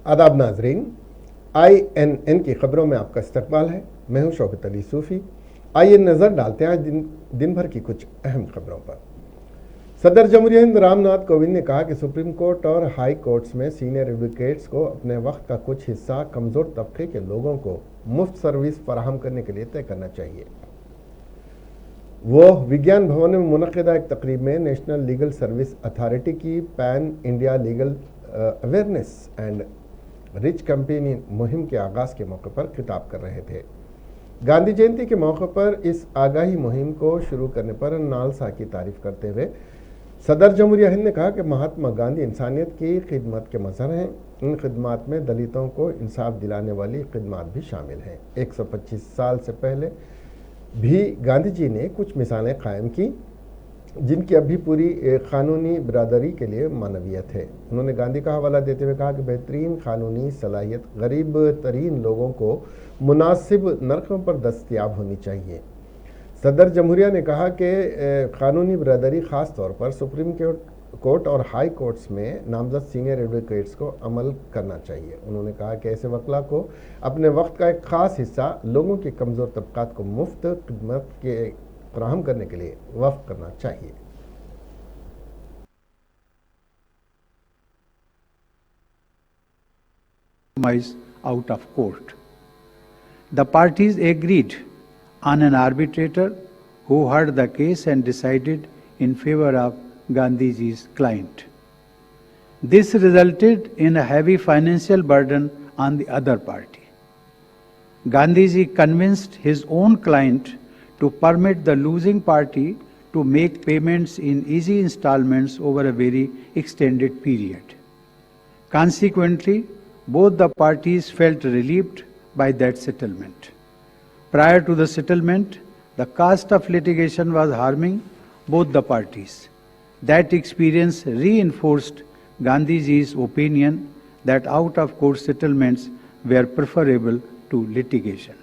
आदाब नाजरीन, INN की खबरों में आपका इस्तकबाल है। मैं हूं शौकत अली सूफ़ी। आइए नज़र डालते हैं आज दिन भर की कुछ अहम खबरों पर। सदर जमहूरिया हिंद रामनाथ कोविंद ने कहा कि सुप्रीम कोर्ट और हाई कोर्ट्स में सीनियर एडवोकेट्स को अपने वक्त का कुछ हिस्सा कमज़ोर तबके के लोगों को मुफ्त सर्विस फराहम करने के लिए तय करना चाहिए। वो विज्ञान भवन में मुनक़िदा एक तकरीब में नेशनल लीगल सर्विस अथॉरिटी की pan India legal awareness and rich campaign मुहिम के आगाज़ के मौके पर खिताब कर रहे थे। गांधी जयंती के मौके पर इस आगाही मुहिम को शुरू करने पर नालसा की तारीफ करते हुए सदर जमहूरिया हिंद ने कहा कि महात्मा गांधी इंसानियत की खिदमत के मज़हर हैं। इन खिदमत में दलितों को इंसाफ दिलाने वाली खिदमत भी शामिल हैं। 125 साल से पहले भी गांधी जी ने कुछ मिसालें कायम की जिनकी अभी पूरी कानूनी बरादरी के लिए मानवीयत है। उन्होंने गांधी का हवाला देते हुए कहा कि बेहतरीन कानूनी सलाहियत गरीब तरीन लोगों को मुनासिब नरकों पर दस्तयाब होनी चाहिए। सदर जमहूरिया ने कहा कि कानूनी बरादरी ख़ास तौर पर सुप्रीम कोर्ट और हाई कोर्ट्स में नामजद सीनियर एडवोकेट्स को अमल करना चाहिए। उन्होंने कहा कि ऐसे वकला को अपने वक्त का एक ख़ास हिस्सा लोगों के कमज़ोर तबकात को मुफ्त खिदमत के फराहम करने के लिए वक्फ करना चाहिए। Out of court. The parties agreed on an arbitrator who heard the case and decided in favor of Gandhiji's client. This resulted in a heavy financial burden on the other party. Gandhiji convinced his own client to permit the losing party to make payments in easy installments over a very extended period. Consequently, both the parties felt relieved by that settlement. Prior to the settlement, the cost of litigation was harming both the parties. That experience reinforced Gandhiji's opinion that out-of-court settlements were preferable to litigation.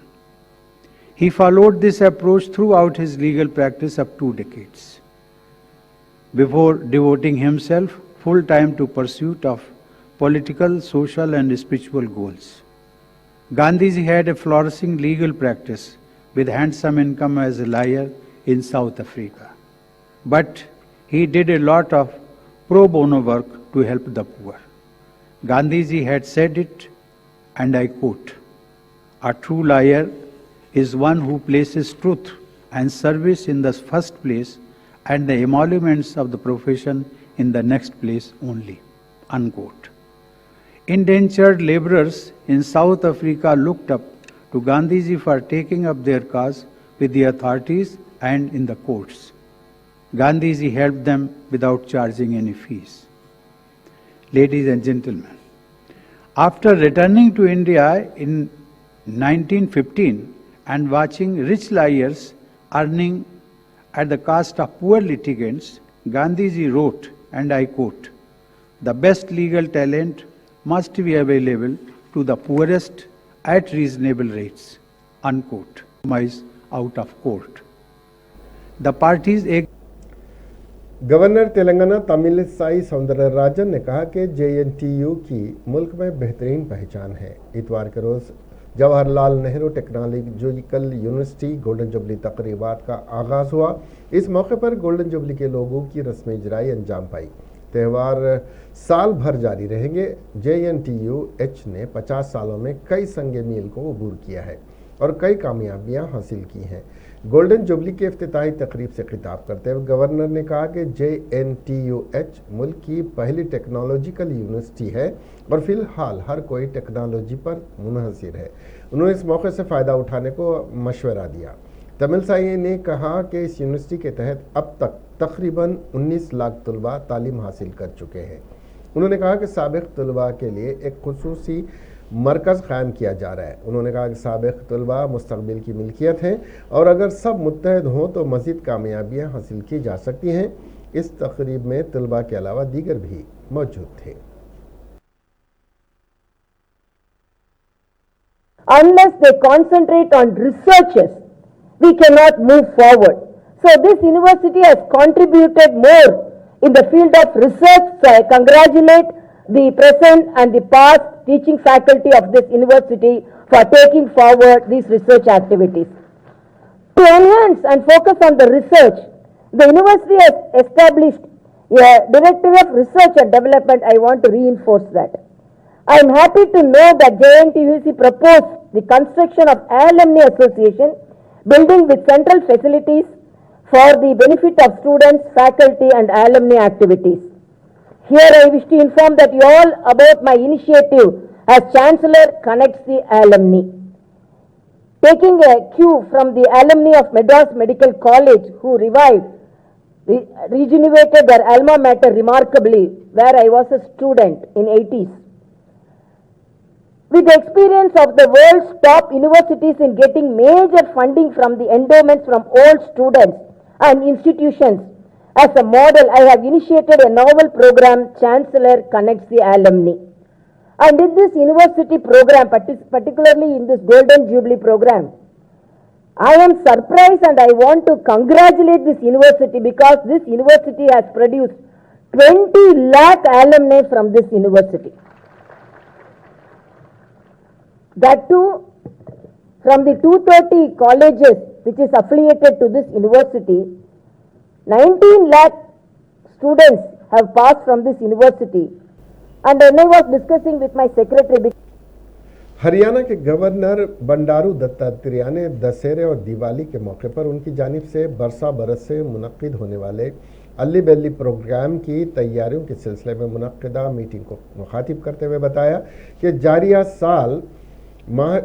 He followed this approach throughout his legal practice of 2 decades, before devoting himself full-time to pursuit of political, social and spiritual goals. Gandhiji had a flourishing legal practice with handsome income as a lawyer in South Africa. But he did a lot of pro bono work to help the poor. Gandhiji had said it, and I quote, "A true lawyer is one who places truth and service in the first place and the emoluments of the profession in the next place only." Unquote. Indentured laborers in South Africa looked up to Gandhiji for taking up their cause with the authorities and in the courts. Gandhiji helped them without charging any fees. Ladies and gentlemen, after returning to India in 1915 and watching rich lawyers earning at the cost of poor litigants, Gandhiji wrote, and I quote, "The best legal talent must be available to the poorest at reasonable rates." Unquote. Out of court. The parties governor Telangana Tamilisai Soundararajan ने कहा कि JNTU की मुल्क में बेहतरीन पहचान है। इतवार के रोज़ Jawaharlal Nehru technological university golden jubilee तकरीबात का आगाज़ हुआ। इस मौके पर गोल्डन जुबली के लोगों की रस्मी इजराई अंजाम पाई। त्यौहार साल भर जारी रहेंगे। JNTU-H ने 50 सालों में कई संगे मील को अबूर किया है और कई कामयाबियां हासिल की हैं। गोल्डन जुबली के इफ्तिताही तकरीब से खिताब करते हुए गवर्नर ने कहा कि JNTU-H मुल्क की पहली टेक्नोलॉजिकल यूनिवर्सिटी है और फिलहाल हर कोई टेक्नोलॉजी पर मुनहसिर है। उन्होंने इस मौके से फ़ायदा उठाने को मशवरा दिया। तमिलसाई ने कहा कि इस यूनिवर्सिटी के तहत अब तक तकरीबन 19 लाख तलबा तालीम हासिल कर चुके हैं। उन्होंने कहा कि साबिक तलबा के लिए एक खुसूसी मरकज़ कायम किया जा रहा है। उन्होंने कहा कि साबिक तलबा मुस्तकबिल की मिल्कियत हैं और अगर सब मुत्तहद हों तो मज़ीद कामयाबियाँ हासिल की जा सकती हैं। इस तकरीब में तलबा के अलावा दीगर भी मौजूद थे। Unless they concentrate on researches, we cannot move forward. So this university has contributed more in the field of research. So I congratulate the present and the past teaching faculty of this university for taking forward these research activities. To enhance and focus on the research, the university has established a Director of Research and Development. I want to reinforce that. I am happy to know that JNTUC proposed the construction of Alumni Association building with central facilities for the benefit of students, faculty and alumni activities. Here I wish to inform that you all about my initiative as Chancellor connects the alumni. Taking a cue from the alumni of Madras Medical College who rejuvenated their alma mater remarkably, where I was a student in 80s. With the experience of the world's top universities in getting major funding from the endowments from old students and institutions, as a model, I have initiated a novel program, Chancellor Connects the Alumni. And in this university program, particularly in this Golden Jubilee program, I am surprised and I want to congratulate this university because this university has produced 20 lakh alumni from this university. That too, from the 230 colleges which is affiliated to this university, 19 lakh students have passed from this university. And when I was discussing with my secretary, Haryana के governor Bandaru Dattatreya ने दशहरे और दिवाली के मौके पर उनकी जानिब से बरसा बरस से मुनक्किद होने वाले अल्ली बेल्ली प्रोग्राम की तैयारियों के सिलसिले में मुनक्किदा मीटिंग को मुखातिब करते हुए बताया कि जारिया साल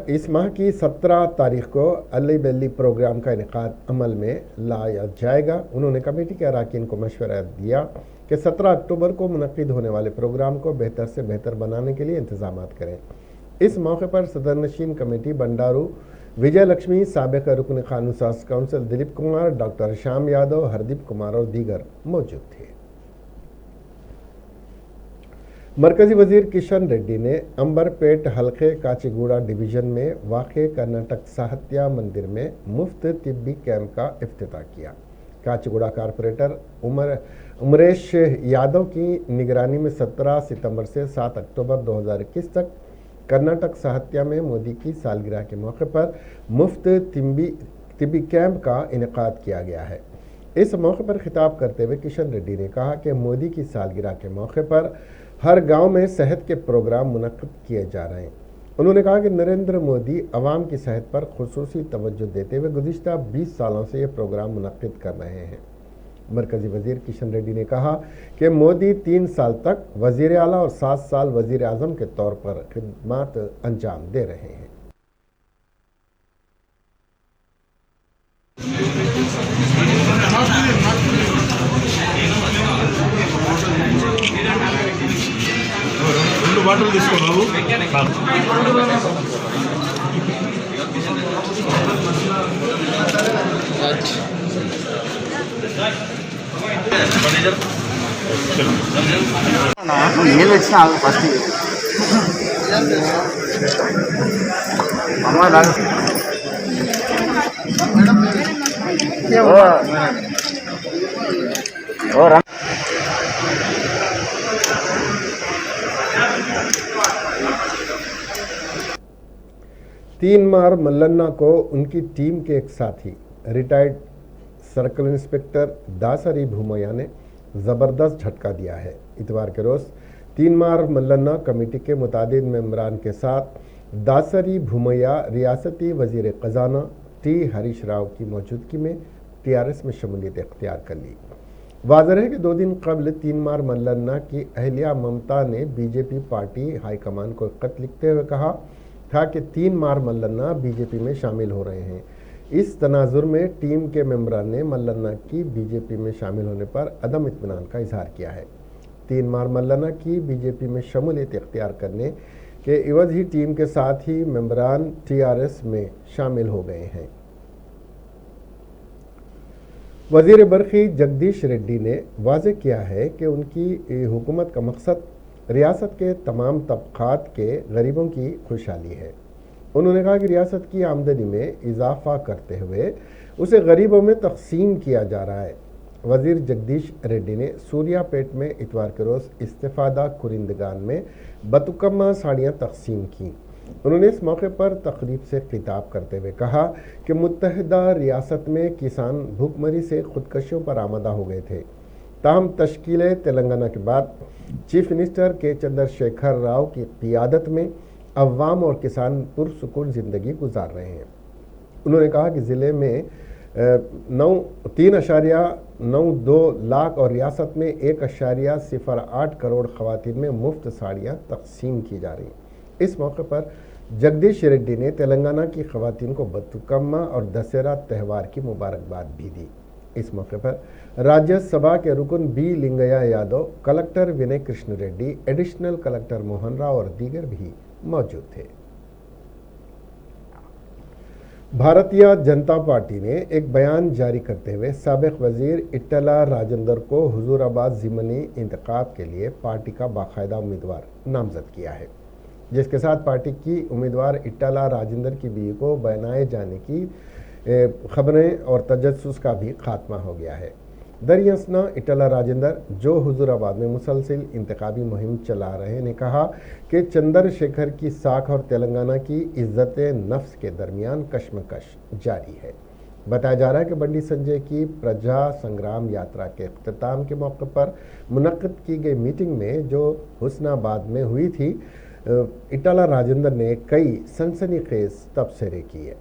इस माह की 17 तारीख को अल्ली बेल्ली प्रोग्राम का इनेकाद अमल में लाया जाएगा। उन्होंने कमेटी के अरकान को मशवरा दिया कि 17 अक्टूबर को मुनक्किद होने वाले प्रोग्राम को बेहतर से बेहतर बनाने के लिए इंतजाम करें। इस मौके पर सदरनशीन कमेटी बंडारू विजय लक्ष्मी, साबिक रुकन कानून साज काउंसिल दिलीप कुमार, डॉक्टर श्याम यादव, हरदीप कुमार और दीगर मौजूद थे। मरकजी वजीर किशन रेड्डी ने अंबरपेट हल्के काचीगुड़ा डिवीजन में वाक़े कर्नाटक साहित्य मंदिर में मुफ्त तिब्बी कैंप का इफ्तिताह किया। काचीगुड़ा कारपोरेटर उमरेश यादव की निगरानी में 17 सितंबर से 7 अक्टूबर 2021 तक कर्नाटक साहित्य में मोदी की सालगिरह के मौके पर मुफ्त तिब्बी कैंप का इनेकाद किया गया है। इस मौके पर खिताब करते हुए किशन रेड्डी ने कहा कि मोदी की सालगिरह के मौके पर हर गांव में सेहत के प्रोग्राम मुनक्किद किए जा रहे हैं। उन्होंने कहा कि नरेंद्र मोदी अवाम की सेहत पर खुसूसी तवज्जो देते हुए गुज़िश्ता 20 सालों से ये प्रोग्राम मुनक्किद कर रहे हैं। मरकजी वजीर किशन रेड्डी ने कहा कि मोदी 3 साल तक वजीर आला और 7 साल वजीर आज़म के तौर पर खिदमत अंजाम दे रहे हैं। बाटल తీసుకో బాబు నీళ్ళు వచ్చిన ఫస్ట్ అమ్మ 3 मार मल्लन्ना को उनकी टीम के एक साथी रिटायर्ड सर्कल इंस्पेक्टर दासरी भूमैया ने ज़बरदस्त झटका दिया है। इतवार के रोज़ 3 मार मल्लन्ना कमेटी के मुतादिद मेंबरान के साथ दासरी भूमैया रियासती वजीर ख़जाना टी हरीश राव की मौजूदगी में TRS में शमूलियत इख्तियार कर ली। वाज़ेह है कि 2 दिन कबल 3 मार मल्लन्ना की अहलिया ममता ने बीजेपी पार्टी हाईकमान को खत लिखते हुए कहा था कि 3 मार मल्लन्ना बीजेपी में शामिल हो रहे हैं। इस तनाजुर में टीम के मेंबरान ने मल्लन्ना की बीजेपी में शामिल होने पर अदम इत्मीनान का इजहार किया है। 3 मार मल्लन्ना की बीजेपी में शमूलियत इख्तियार करने के इवज़ ही टीम के साथ ही मेंबरान TRS में शामिल हो गए हैं। वज़ीर बरखी जगदीश रेड्डी ने वाज़ेह किया है कि उनकी हुकूमत का मकसद रियासत के तमाम तबक़ात के गरीबों की खुशहाली है। उन्होंने कहा कि रियासत की आमदनी में इजाफा करते हुए उसे गरीबों में तकसीम किया जा रहा है। वजीर जगदीश रेड्डी ने सूर्यापेट में इतवार के रोज़ इस्तेफादा कुरिंदगान में बतुकम्मा साड़ियाँ तकसीम की। उन्होंने इस मौके पर तकरीब से खिताब करते हुए कहा कि मुत्तहिदा रियासत में किसान भूखमरी से खुदकशियों पर आमादा हो गए थे। ताहम तश्कील तेलंगाना के बाद चीफ मिनिस्टर के चंद्रशेखर राव की क़ियादत में अवाम और किसान पुरसुकून ज़िंदगी गुजार रहे हैं। उन्होंने कहा कि ज़िले में 3.92 लाख और रियासत में 1.08 करोड़ ख़वातीन में मुफ्त साड़ियाँ तकसीम की जा रही हैं। इस मौके पर जगदीश रेड्डी ने तेलंगाना की ख़वातीन को बतुकम्मा और दशहरा त्यौहार की मुबारकबाद भी दी। इस मौके पर राज्यसभा के रुकन बी लिंगया यादव, कलेक्टर विनय कृष्ण रेड्डी, एडिशनल कलेक्टर मोहन राव और दीगर भी मौजूद थे। भारतीय जनता पार्टी ने एक बयान जारी करते हुए साबिक़ वज़ीर इट्टला राजेंद्र को हुजूराबाद ज़िमनी इंतखाब के लिए पार्टी का बाकायदा उम्मीदवार नामजद किया है, जिसके साथ पार्टी की उम्मीदवार इट्टला राजेंद्र की बीवी को बनाए जाने की खबरें और तजस्सुस का भी खात्मा हो गया है। दरियासना इट्टला राजेंद्र, जो हुजूराबाद में मुसलसिल इंतखाबी मुहिम चला रहे, ने कहा कि चंद्रशेखर की साख और तेलंगाना की इज्जत नफ्स के दरमियान कशमकश जारी है। बताया जा रहा है कि बंडी संजय की प्रजा संग्राम यात्रा के इख्तिताम के मौके पर मुनक्किद की गई मीटिंग में जो हुस्नाबाद में हुई थी, इट्टला राजेंद्र ने कई सनसनीखेज तबसरे किए।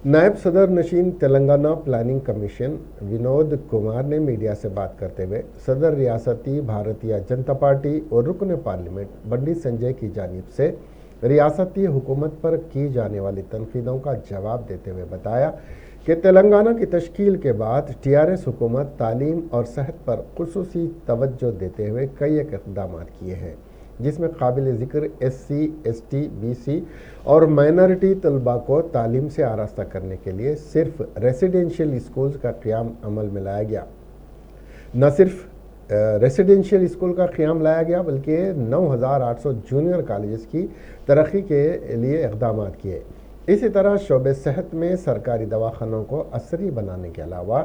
नायब सदर नशीन तेलंगाना प्लानिंग कमीशन विनोद कुमार ने मीडिया से बात करते हुए सदर रियासती भारतीय जनता पार्टी और रुकन पार्लियामेंट बंडी संजय की जानिब से रियासती हुकूमत पर की जाने वाली तनकीदों का जवाब देते हुए बताया कि तेलंगाना की तश्कील के बाद TRS हुकूमत तालीम और सेहत पर खुसूसी तवज्जो देते हुए कई इक़दाम किए हैं, जिसमें काबिल ज़िक्र SC, ST, BC और माइनॉरिटी तलबा को तालीम से आरास्ता करने के लिए सिर्फ रेसिडेंशियल स्कूल्स का क़याम अमल में लाया गया। न सिर्फ रेसिडेंशियल स्कूल का क़याम लाया गया बल्कि 9,800 जूनियर कॉलेजेस की तरक्की के लिए इक़दाम किए। इसी तरह शोबे सेहत में सरकारी दवाखानों को असरी बनाने के अलावा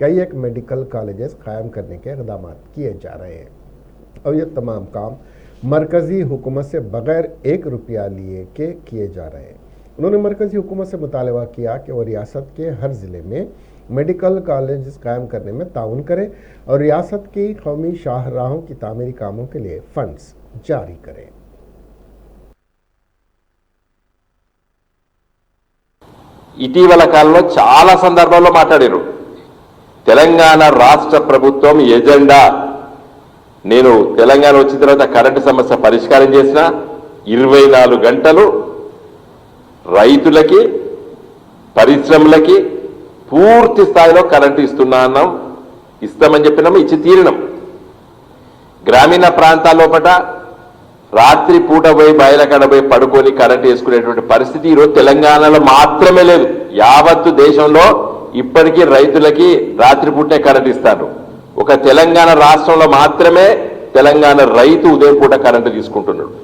कई एक मेडिकल कॉलेजेस कायम करने के इक़दाम किए जा रहे हैं और ये तमाम काम मरकज़ी हुकूमत से बग़ैर 1 रुपया लिए के किए जा रहे हैं। उन्होंने मरकज़ी हुकूमत से मुतालबा किया कि वो रियासत के हर ज़िले में मेडिकल कॉलेज कायम करने में ताउन करें और रियासत की कौमी शाहराहों की तामीरी कामों के लिए फ़ंड्स जारी करें। ఇటీవల కాలంలో చాలా సందర్భాల్లో మాట్లాడారు. తెలంగాణ రాష్ట్ర ప్రభుత్వం ఎజెండా, నేను తెలంగాణ వచ్చిన తర్వాత కరెంటు సమస్య పరిష్కారం చేసిన 24 గంటలు రైతులకి పరిశ్రమలకి పూర్తి స్థాయిలో కరెంటు ఇస్తున్నాం, ఇస్తామని చెప్పినాము, ఇచ్చి తీరినాం. గ్రామీణ ప్రాంతాల్లోపట రాత్రి పూట పోయి బయల కాడ పోయి పడుకొని కరెంటు వేసుకునేటువంటి పరిస్థితి ఈరోజు తెలంగాణలో మాత్రమే లేదు. యావత్తు దేశంలో ఇప్పటికీ రైతులకి రాత్రి పూటే కరెంటు ఇస్తారు. ఒక తెలంగాణ రాష్ట్రంలో మాత్రమే తెలంగాణ రైతు ఉదయం పూట కరెంటు తీసుకుంటున్నాడు.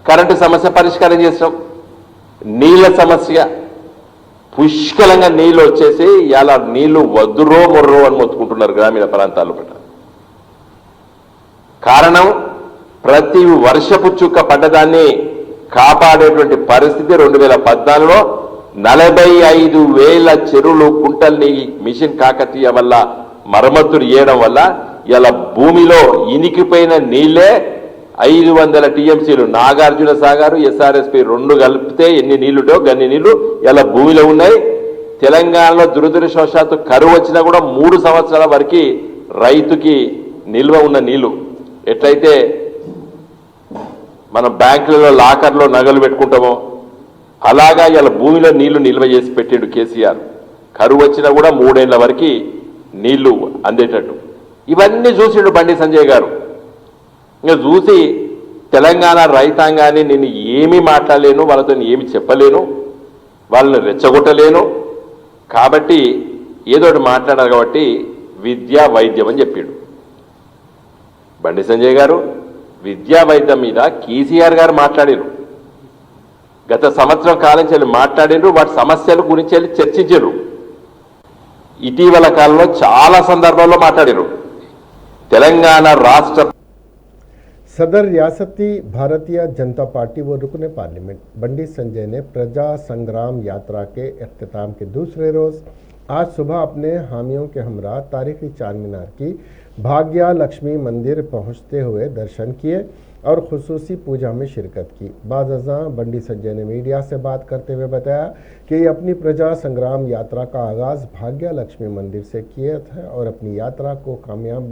కరెంటు సమస్య పరిష్కారం చేస్తాం. నీళ్ల సమస్య, పుష్కలంగా నీళ్లు వచ్చేసి ఇలా నీళ్లు వద్దురో మొర్రో అని మొత్తుకుంటున్నారు గ్రామీణ ప్రాంతాల్లో. కారణం ప్రతి వర్షపు చుక్క పడ్డదాన్ని కాపాడేటువంటి పరిస్థితి 2014లో 45,000 చెరువులు కుంటల్ని మిషన్ కాకతీయ వల్ల మరమ్మతులు చేయడం వల్ల ఇలా భూమిలో ఇనికిపోయిన నీళ్లే 500 TMCలు నాగార్జున సాగర్ SRSP 2 కలిపితే ఎన్ని నీళ్లుటో గన్ని నీళ్లు ఇలా భూమిలో ఉన్నాయి. తెలంగాణలో దురదృష్టవశాత్తు కరువు వచ్చినా కూడా 3 సంవత్సరాల వరకు రైతుకి నిల్వ ఉన్న నీళ్లు, ఎట్లయితే మనం బ్యాంకులలో లాకర్లో నగలు పెట్టుకుంటామో అలాగా ఇలా భూమిలో నీళ్లు నిల్వ చేసి పెట్టాడు కేసీఆర్. కరువు వచ్చినా కూడా 3 ఏళ్ల వరకు నీళ్లు అందేటట్టు ఇవన్నీ చూసిండు బండి సంజయ్ గారు. ఇంకా చూసి తెలంగాణ రైతాంగాన్ని నేను ఏమీ మాట్లాడలేను, వాళ్ళతో ఏమి చెప్పలేను, వాళ్ళని రెచ్చగొట్టలేను, కాబట్టి ఏదోటి మాట్లాడారు కాబట్టి విద్యా వైద్యం అని చెప్పాడు బండి సంజయ్ గారు. విద్యా వైద్యం మీద కేసీఆర్ గారు మాట్లాడారు. గత సంవత్సరం కాలం నుంచి మాట్లాడారు, వాటి సమస్యల గురించి చర్చించారు. ఇటీవల కాలంలో చాలా సందర్భాల్లో మాట్లాడారు. తెలంగాణ రాష్ట్ర सदर रियासती भारतीय जनता पार्टी व रुकन पार्लियामेंट बंडी संजय ने प्रजा संग्राम यात्रा के अख्तिताम के दूसरे रोज आज सुबह अपने हामियों के हमरा तारीखी चार मीनार की भाग्या लक्ष्मी मंदिर पहुंचते हुए दर्शन किए और खुसूसी पूजा में शिरकत की। बाद अज़ां बंडी संजय ने मीडिया से बात करते हुए बताया कि अपनी प्रजा संग्राम यात्रा का आगाज़ भाग्या लक्ष्मी मंदिर से किया था और अपनी यात्रा को कामयाब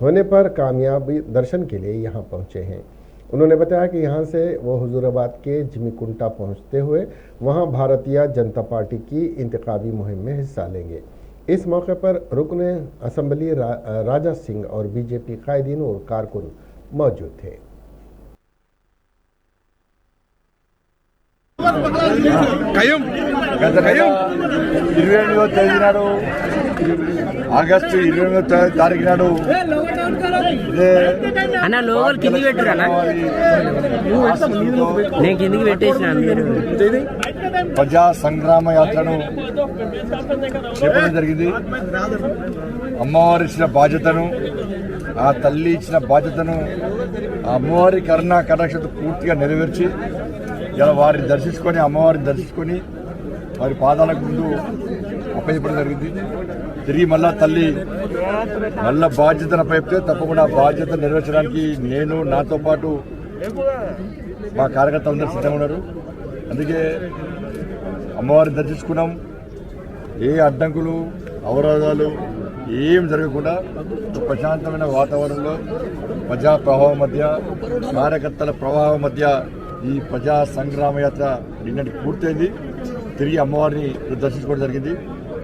होने पर कामयाबी दर्शन के लिए यहाँ पहुँचे हैं। उन्होंने बताया कि यहाँ से वो हुजूराबाद के जिमीकुंटा पहुँचते हुए वहाँ भारतीय जनता पार्टी की इंतखाबी मुहिम में हिस्सा लेंगे। इस मौके पर रुकन असम्बली राजा सिंह और बीजेपी कायदीन और कारकुन मौजूद थे। గత నెల 28వ తేదీ నాడు ఆగస్టు 28వ తారీఖు నాడు ఇదే అన్న లోగల్ కిందికి పెట్టురా అన్న నేను కిందికి పెట్టేసిన మీరు ప్రజా సంగ్రామ యాత్రను చేపట్టడం జరిగింది. అమ్మవారి ఇచ్చిన బాధ్యతను, ఆ తల్లి ఇచ్చిన బాధ్యతను ఆ అమ్మవారి కరుణ కటాక్షత పూర్తిగా నెరవేర్చి ఇలా వారిని దర్శించుకొని అమ్మవారిని దర్శించుకొని వారి పాదాలకు ముందు అప్పచెప్పడం జరిగింది. తిరిగి మళ్ళా తల్లి మళ్ళా బాధ్యతను అప్పచెప్తే తప్పకుండా ఆ బాధ్యత నెరవేర్చడానికి నేను నాతో పాటు మా కార్యకర్తలందరూ సిద్ధంగా ఉన్నారు. అందుకే అమ్మవారిని దర్శించుకున్నాం. ఏ అడ్డంకులు అవరోధాలు ఏం జరగకుండా ప్రశాంతమైన వాతావరణంలో ప్రజా ప్రవాహం మధ్య కార్యకర్తల ప్రవాహం మధ్య ఈ ప్రజా సంగ్రామ యాత్ర నిన్నటి పూర్తయింది. తిరిగి అమ్మవారిని దర్శించుకోవడం జరిగింది.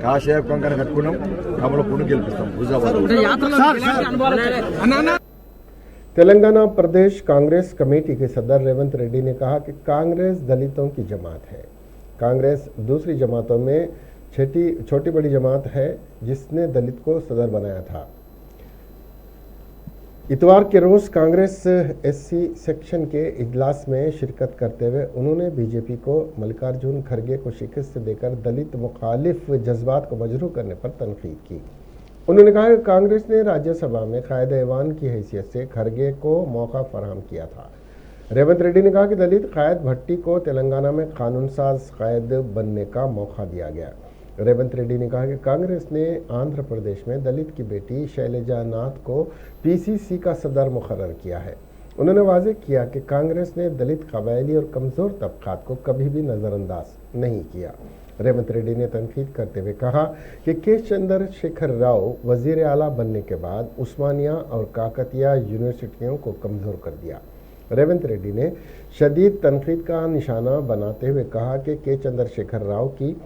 కాషాయ కంకణ కట్టుకున్నాం. కమలపూర్ను గెలిపిస్తాం. तेलंगाना प्रदेश कांग्रेस कमेटी के सदर रेवंत रेड्डी ने कहा कि कांग्रेस दलितों की जमात है। कांग्रेस दूसरी जमातों में छोटी बड़ी जमात है जिसने दलित को सदर बनाया था। इतवार के रोज कांग्रेस एससी सेक्शन के इजलास में शिरकत करते हुए उन्होंने बीजेपी को मल्लिकार्जुन खड़गे को शिकस्त देकर दलित मुखालिफ जज्बात को मजरूह करने पर तनकीद की। उन्होंने कहा कि कांग्रेस ने राज्यसभा में कायद ऐवान की हैसियत से खड़गे को मौका फराहम किया था। रेवंत रेड्डी ने कहा कि दलित कायद भट्टी को तेलंगाना में कानून साज कायद बनने का मौका दिया गया। रेवंत रेड्डी ने कहा कि कांग्रेस ने आंध्र प्रदेश में दलित की बेटी शैलजा नाथ को पीसीसी का सदर मुकर्रर किया है। उन्होंने वाज़ेह किया कि कांग्रेस ने दलित कबायली और कमज़ोर तबक़ात को कभी भी नज़रअंदाज नहीं किया। रेवंत रेड्डी ने तनकीद करते हुए कहा कि के चंद्रशेखर राव वज़ीर आला बनने के बाद उस्मानिया और काकतिया यूनिवर्सिटियों को कमज़ोर कर दिया। रेवंत रेड्डी ने शदीद तनकीद का निशाना बनाते हुए कहा कि के चंद्रशेखर राव की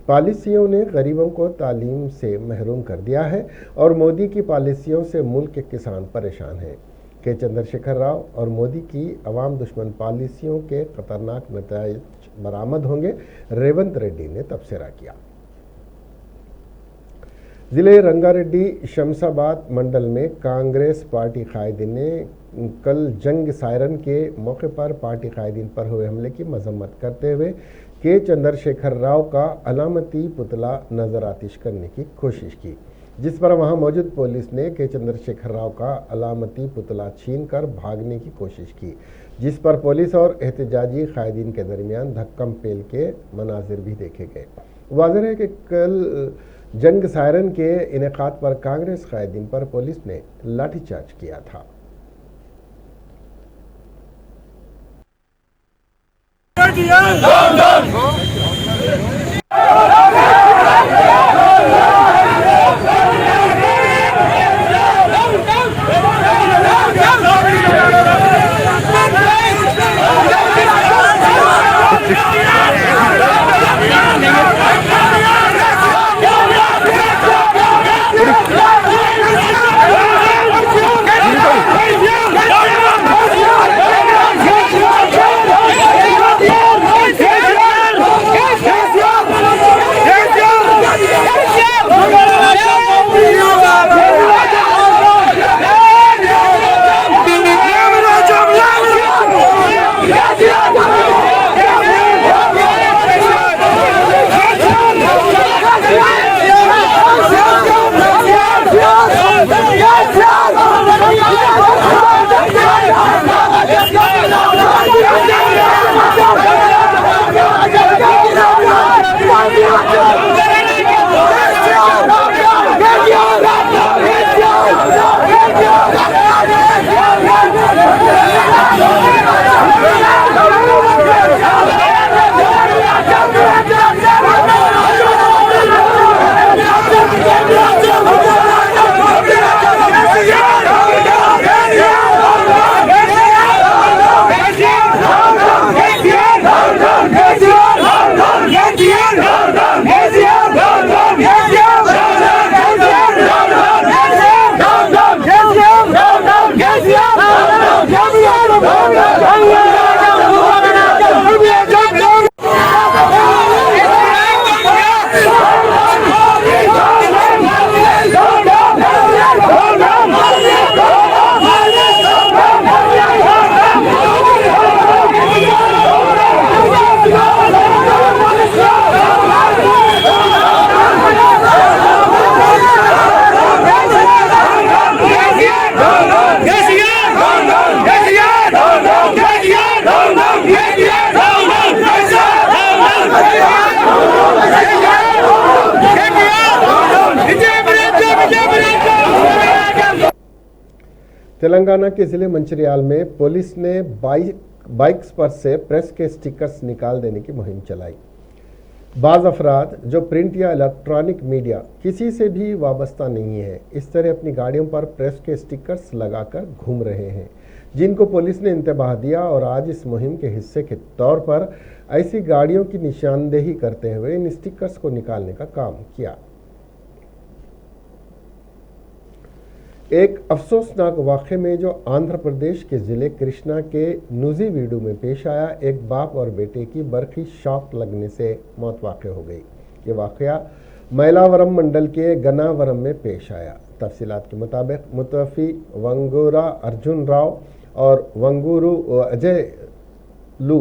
पॉलिसियों ने गरीबों को तालीम से महरूम कर दिया है और मोदी की पॉलिसियों से मुल्क के किसान परेशान हैं। के चंद्रशेखर राव और मोदी की अवाम दुश्मन पॉलिसियों के खतरनाक नतीजे बरामद होंगे, रेवंत रेड्डी ने तबसरा किया। जिले रंगारेड्डी शमशाबाद मंडल में कांग्रेस पार्टी कायदीन ने कल जंग सायरन के मौके पर पार्टी कायदीन पर हुए हमले की मजम्मत करते हुए के चंद्रशेखर राव का अलामती पुतला नजर आतिश करने की कोशिश की, जिस पर वहां मौजूद पुलिस ने के चंद्रशेखर राव का अलामती पुतला छीनकर भागने की कोशिश की, जिस पर पुलिस और एहतजाजी कायदीन के दरमियान धक्कम पेल के मनाजिर भी देखे गए। वाज़ेह है कि कल जंग सायरन के इनेकाद पर कांग्रेस कायदीन पर पुलिस ने लाठीचार्ज किया था। Yeah! तेलंगाना के जिले मंचिर्याल में पुलिस ने बाइक्स पर से प्रेस के स्टिकर्स निकाल देने की मुहिम चलाई। बाज़ अफराद जो प्रिंट या इलेक्ट्रॉनिक मीडिया किसी से भी वाबस्ता नहीं है, इस तरह अपनी गाड़ियों पर प्रेस के स्टिकर्स लगाकर घूम रहे हैं, जिनको पुलिस ने इंतबाह दिया और आज इस मुहिम के हिस्से के तौर पर ऐसी गाड़ियों की निशानदेही करते हुए इन स्टिकर्स को निकालने का काम किया। एक अफसोसनाक वाक़े में जो आंध्र प्रदेश के ज़िले कृष्णा के नूजीवीडू में पेश आया, एक बाप और बेटे की बरखी शॉक लगने से मौत वाक़ हो गई। ये वाक़या मैलावरम मंडल के गनावरम में पेश आया। तफसीलात के मुताबिक मुतवफ़ी वंगूरा अर्जुन राव और वंगूरू अजय लू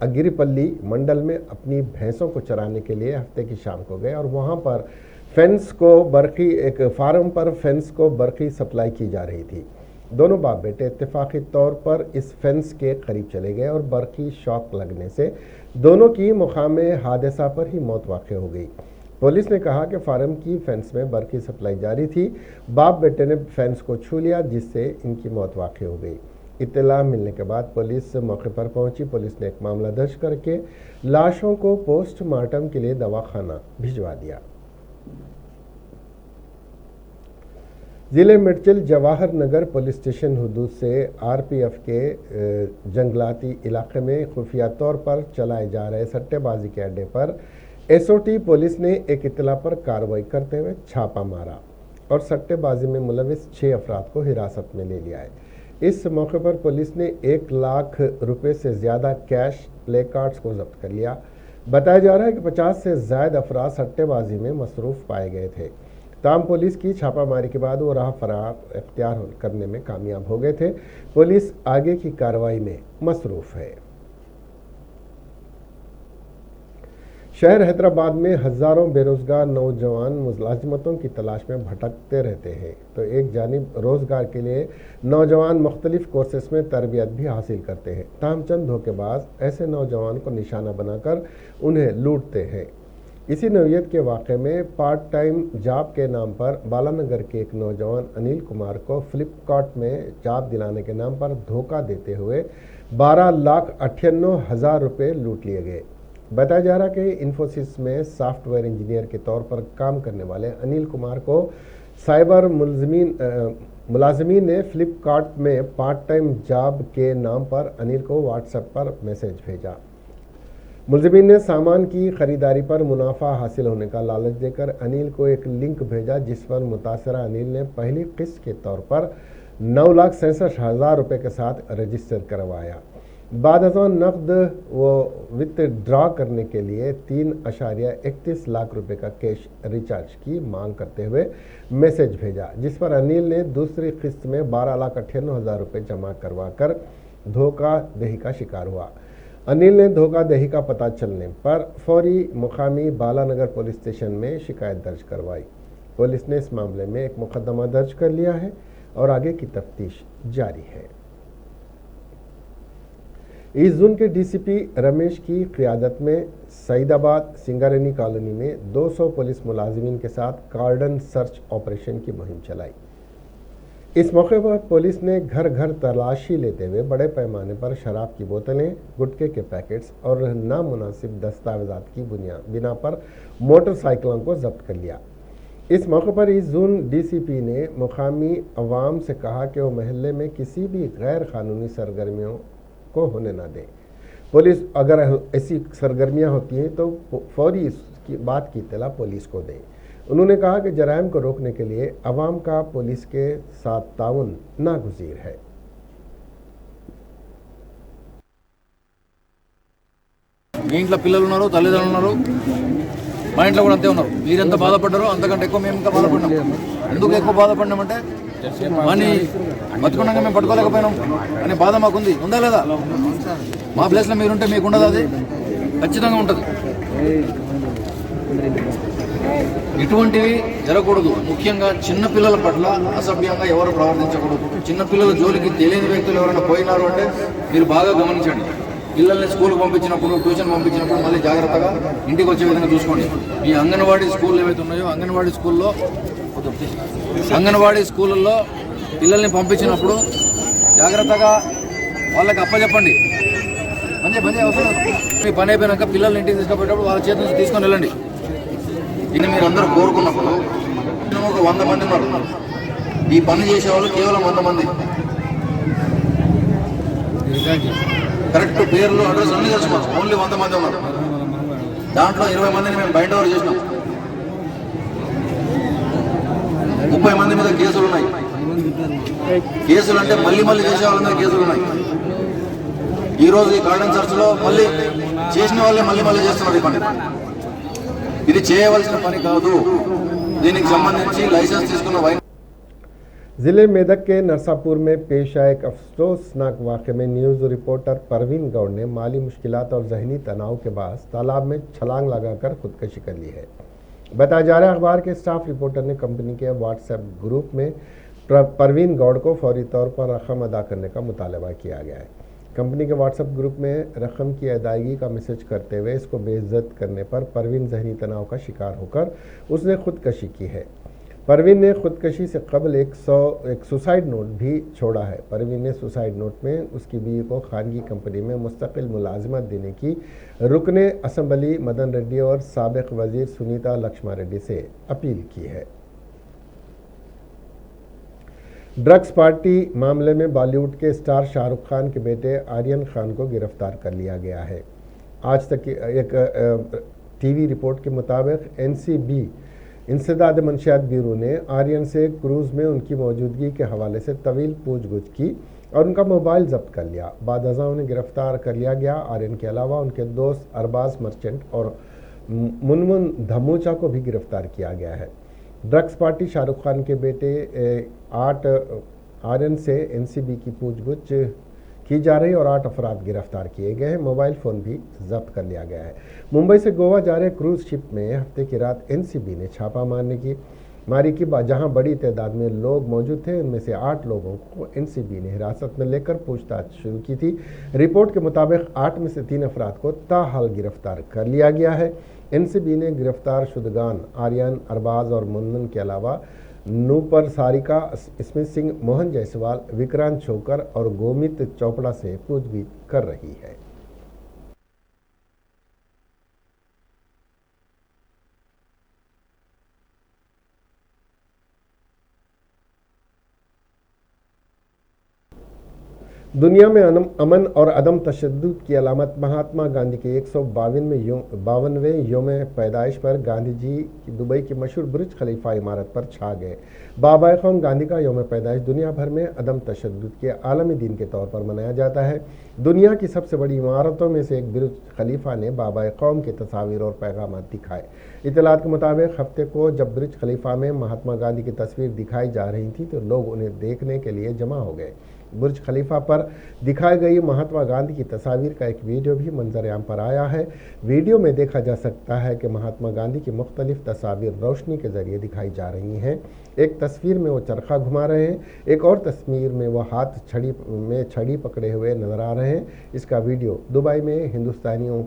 अगिरीपल्ली मंडल में अपनी भैंसों को चराने के लिए हफ्ते की शाम को गए और वहाँ पर फेंस को बरखी एक फार्म पर फेंस को बरखी सप्लाई की जा रही थी। दोनों बाप बेटे इत्तेफाकी तौर पर इस फेंस के करीब चले गए और बरखी शॉक लगने से दोनों की मुकामे हादसा पर ही मौत वाक़ हो गई। पुलिस ने कहा कि फार्म की फेंस में बरखी सप्लाई जारी थी। बाप बेटे ने फेंस को छू लिया, जिससे इनकी मौत वाक़ हो गई। इत्तला मिलने के बाद पुलिस मौके पर पहुंची। पुलिस ने एक मामला दर्ज करके लाशों को पोस्टमार्टम के लिए दवाखाना भिजवा दिया। जिले मिर्चिल जवाहर नगर पुलिस स्टेशन हुदूद से आरपीएफ के जंगलाती इलाके में खुफिया तौर पर चलाए जा रहे सट्टेबाजी के अड्डे पर एसओटी पुलिस ने एक इत्तला पर कार्रवाई करते हुए छापा मारा और सट्टेबाजी में मुलविस 6 अफराद को हिरासत में ले लिया है। इस मौके पर पुलिस ने 1 लाख रुपए से ज़्यादा कैश प्ले कार्ड्स को जब्त कर लिया। बताया जा रहा है कि 50 से ज़्यादा अफराद सट्टेबाजी में मसरूफ़ पाए गए थे। ताम पुलिस की छापामारी के बाद वो राह फरार इख्तियार करने में कामयाब हो गए थे। पुलिस आगे की कार्रवाई में मसरूफ़ है। शहर हैदराबाद में हज़ारों बेरोज़गार नौजवान मुलाजिमतों की तलाश में भटकते रहते हैं, तो एक जानिब रोज़गार के लिए नौजवान मुख्तलिफ कोर्सेस में तरबियत भी हासिल करते हैं। ताहम चंद धोखेबाज ऐसे नौजवान को निशाना बनाकर उन्हें लूटते हैं। इसी नौयत के वाक़े में पार्ट टाइम जॉब के नाम पर बालानगर के एक नौजवान अनिल कुमार को फ्लिपकार्ट में जॉब दिलाने के नाम पर धोखा देते हुए 12,98,000 रुपये लूट लिए गए। बताया जा रहा कि इन्फोसिस में सॉफ्टवेयर इंजीनियर के तौर पर काम करने वाले अनिल कुमार को साइबर मुलाजमीन ने फ्लिपकार्ट में पार्ट टाइम जॉब के नाम पर अनिल को व्हाट्सएप पर मैसेज भेजा। मुलजिमीन ने सामान की खरीदारी पर मुनाफा हासिल होने का लालच देकर अनिल को एक लिंक भेजा, जिस पर मुतासरा अनिल ने पहली किस्त के तौर पर 9,67,000 रुपये के साथ रजिस्टर करवाया। बाद नकद वो विथड्रॉ करने के लिए 3.31 लाख रुपए का कैश रिचार्ज की मांग करते हुए मैसेज भेजा, जिस पर अनिल ने दूसरी किस्त में 12,98,000 रुपये जमा करवाकर धोखाधड़ी का शिकार हुआ। अनिल ने धोखाधड़ी का पता चलने पर फौरी मुकामी बालानगर पुलिस स्टेशन में शिकायत दर्ज करवाई। पुलिस ने इस मामले में एक मुकदमा दर्ज कर लिया है और आगे की तफ्तीश जारी है। ईस्ट जोन के डीसीपी रमेश की क़ियादत में सईदाबाद सिंगारेनी कॉलोनी में 200 पुलिस मुलाजिमीन के साथ कार्डन सर्च ऑपरेशन की मुहिम चलाई। इस मौके पर पुलिस ने घर घर तलाशी लेते हुए बड़े पैमाने पर शराब की बोतलें, गुटखे के पैकेट्स और नामुनासिब दस्तावेजात की बिना पर मोटरसाइकिलों को जब्त कर लिया। इस मौके पर ईस्ट जोन डीसीपी ने मुकामी अवाम से कहा कि वो महल्ले में किसी भी गैर कानूनी सरगर्मियों को होने ना दें। पुलिस अगर ऐसी सरगर्मियां होती हैं तो फौरी इसकी बात की इत्तला पुलिस को दें। उन्होंने कहा कि जराइम को रोकने के लिए अवाम का पुलिस के साथ ताउन नागुज़ीर है। మీ ఇంట్లో పిల్లలు ఉన్నారు, తల్లిదండ్రులు ఉన్నారు, మా ఇంట్లో కూడా అంతే ఉన్నారు. మీరెంత బాధపడ్డారో అంతకంటే ఎక్కువ మేము ఇంకా బాధపడ్డాం. ఎందుకు ఎక్కువ బాధపడినామంటే మనీ బతుకున్నాక మేము పట్టుకోలేకపోయినాం అనే బాధ మాకుంది. ఉందా లేదా? మా ప్లేస్లో మీరుంటే మీకు ఉండదు, అది ఖచ్చితంగా ఉంటుంది. ఇటువంటివి జరగకూడదు. ముఖ్యంగా చిన్నపిల్లల పట్ల అసభ్యంగా ఎవరు ప్రవర్తించకూడదు. చిన్నపిల్లల జోలికి తెలియని వ్యక్తులు ఎవరైనా పోయినారు అంటే మీరు బాగా గమనించండి. పిల్లల్ని స్కూల్కి పంపించినప్పుడు, ట్యూషన్ పంపించినప్పుడు మళ్ళీ జాగ్రత్తగా ఇంటికి వచ్చే విధంగా చూసుకోండి. ఈ అంగన్వాడీ స్కూళ్ళు ఏవైతే ఉన్నాయో అంగన్వాడీ స్కూళ్ళలో పిల్లల్ని పంపించినప్పుడు జాగ్రత్తగా వాళ్ళకి అప్పచెప్పండి. పని అవసరం మీ పని అయిపోయినాక పిల్లల్ని ఇంటికి తీసుకుపోయేటప్పుడు వాళ్ళ చేతి నుంచి తీసుకొని వెళ్ళండి. ఇది మీరు అందరూ కోరుకున్నప్పుడు ఒక 100 మంది ఉన్నారు. ఈ పని చేసేవాళ్ళు కేవలం 100 మంది. కరెక్ట్ పేర్లు అడ్రస్ అన్ని తెలుసుకోవచ్చు. ఓన్లీ 100 మంది ఉన్నారు. దాంట్లో 20 మందిని మేము బయట ఓవర్ చేసినాం. 30 మంది మీద కేసులు ఉన్నాయి. కేసులు అంటే మళ్ళీ చేసే వాళ్ళ మీద కేసులు ఉన్నాయి. ఈ రోజు ఈ గార్డెన్ చర్చ్ లో మళ్ళీ చేసిన వాళ్ళే మళ్ళీ చేస్తున్నారు ఈ పని. ఇది చేయవలసిన పని కాదు. దీనికి సంబంధించి లైసెన్స్ తీసుకున్న వైన్ जिले मेदक के नरसापुर में पेश आए एक अफसोसनाक वाक़े में न्यूज़ रिपोर्टर परवीन गौड़ ने माली मुश्किलात और जहनी तनाव के बाद तालाब में छलांग लगाकर खुदकशी कर ली है। बताया जा रहा है अखबार के स्टाफ रिपोर्टर ने कंपनी के व्हाट्सएप ग्रुप में परवीन गौड़ को फौरी तौर पर रकम अदा करने का मुतालबा किया गया है। कंपनी के व्हाट्सएप ग्रुप में रकम की अदायगी का मैसेज करते हुए इसको बेइज्जत करने पर परवीन जहनी तनाव का शिकार होकर उसने खुदकशी की है। परवीन ने खुदकशी से कबल एक सुसाइड नोट भी छोड़ा है। परवीन ने सुसाइड नोट में उसकी बीवी को खानगी कंपनी में मुस्तकिल मुलाजमत देने की रुकने असम्बली मदन रेड्डी और साबिक वजीर सुनीता लक्ष्मा रेड्डी से अपील की है। ड्रग्स पार्टी मामले में बॉलीवुड के स्टार शाहरुख खान के बेटे आर्यन खान को गिरफ्तार कर लिया गया है। आज तक एक टीवी रिपोर्ट के मुताबिक एनसीबी इंसदाद मंशियात ब्यूरो ने आर्यन से क्रूज में उनकी मौजूदगी के हवाले से तवील पूछगछ की और उनका मोबाइल जब्त कर लिया। बाद अज़ा उन्हें गिरफ्तार कर लिया गया। आर्यन के अलावा उनके दोस्त अरबाज मर्चेंट और मुनमुन धमूचा को भी गिरफ्तार किया गया है। ड्रग्स पार्टी शाहरुख खान के बेटे 8 आर्यन से एनसीबी की पूछगछ की जा रही और 8 अफराद गिरफ्तार किए गए हैं। मोबाइल फ़ोन भी जब्त कर लिया गया है। मुंबई से गोवा जा रहे क्रूज शिप में हफ्ते की रात एनसीबी ने छापा मारी की जहां बड़ी तादाद में लोग मौजूद थे। इनमें से 8 लोगों को एनसीबी ने हिरासत में लेकर पूछताछ शुरू की थी। रिपोर्ट के मुताबिक 8 में से 3 अफराद को ताहाल गिरफ्तार कर लिया गया है। एनसीबी ने गिरफ्तार शुदगान आर्यन, अरबाज और मुन्नन के अलावा नूपर सारिका, स्मित सिंह, मोहन जायसवाल, विक्रांत छोकर और गोमित चोपड़ा से पूछगिछ कर रही है। दुनिया में अमन और अदम तशद्दुद की अलामत महात्मा गांधी के 152वें योम पैदाइश पर गांधी जी की दुबई की मशहूर बुर्ज खलीफा इमारत पर छा गए। बाबा कौम गांधी का योम पैदाइश दुनिया भर में अदम तशद्दुद के आलमी दिन के तौर पर मनाया जाता है। दुनिया की सबसे बड़ी इमारतों में से एक बुर्ज खलीफा ने बाबा कौम के तस्वीर और पैगाम दिखाए। इतलात के मुताबिक हफ्ते को जब बुर्ज खलीफा में महात्मा गांधी की तस्वीर दिखाई जा रही थी तो लोग उन्हें देखने के लिए जमा हो गए। बुर्ज खलीफा पर दिखाई गई महात्मा गांधी की तस्वीर का एक वीडियो भी मंजर-ए-आम पर आया है। वीडियो में देखा जा सकता है कि महात्मा गांधी की मुख्तलिफ तस्वीर रोशनी के जरिए दिखाई जा रही हैं। एक तस्वीर में वो चरखा घुमा रहे हैं, एक और तस्वीर में वो हाथ छड़ी पकड़े हुए नजर आ रहे हैं। इसका वीडियो दुबई में हिंदुस्तानियों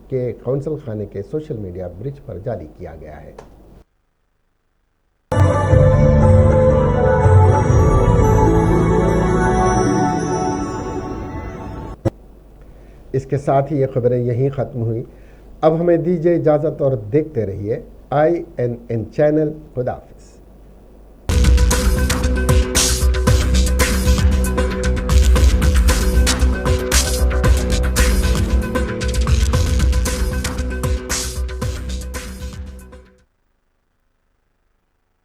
के कौंसल खाने के सोशल मीडिया ब्रिज पर जारी किया गया है। इसके साथ ही ये खबरें यहीं ख़त्म हुई। अब हमें दीजिए इजाज़त और देखते रहिए INN चैनल। खुदा हाफ़िज़।